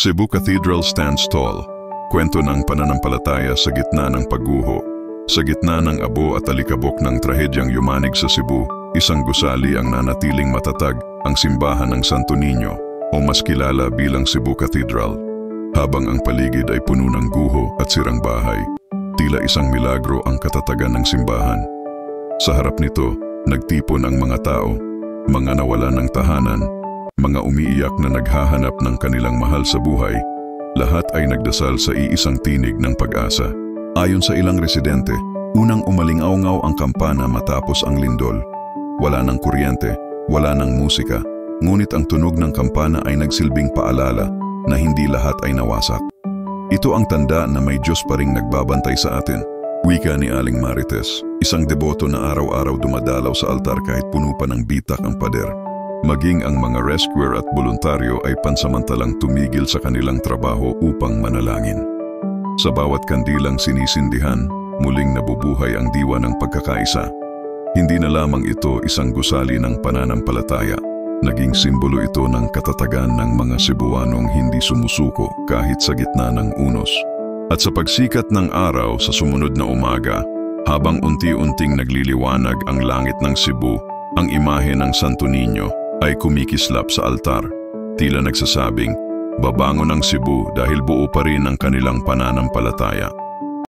Cebu Cathedral stands tall. Kwento ng pananampalataya sa gitna ng pagguho. Sa gitna ng abo at alikabok ng trahedyang yumanig sa Cebu, isang gusali ang nanatiling matatag, ang simbahan ng Santo Niño o mas kilala bilang Cebu Cathedral. Habang ang paligid ay puno ng guho at sirang bahay, tila isang milagro ang katatagan ng simbahan. Sa harap nito, nagtipon ang mga tao, mga nawalan ng tahanan, mga umiiyak na naghahanap ng kanilang mahal sa buhay. Lahat ay nagdasal sa iisang tinig ng pag-asa. Ayon sa ilang residente, unang umalingaw-ngaw ang kampana matapos ang lindol. Wala ng kuryente, wala ng musika, ngunit ang tunog ng kampana ay nagsilbing paalala na hindi lahat ay nawasak. Ito ang tanda na may Diyos pa ring nagbabantay sa atin. Wika ni Aling Marites, isang deboto na araw-araw dumadalaw sa altar kahit puno pa ng bitak ang pader. Maging ang mga rescuer at voluntaryo ay pansamantalang tumigil sa kanilang trabaho upang manalangin. Sa bawat kandilang sinisindihan, muling nabubuhay ang diwa ng pagkakaisa. Hindi na lamang ito isang gusali ng pananampalataya. Naging simbolo ito ng katatagan ng mga Cebuanong hindi sumusuko kahit sa gitna ng unos. At sa pagsikat ng araw sa sumunod na umaga, habang unti-unting nagliliwanag ang langit ng Cebu, ang imahe ng Santo Niño ay kumikislap sa altar, tila nagsasabing, babangon ang Cebu dahil buo pa rin ang kanilang pananampalataya.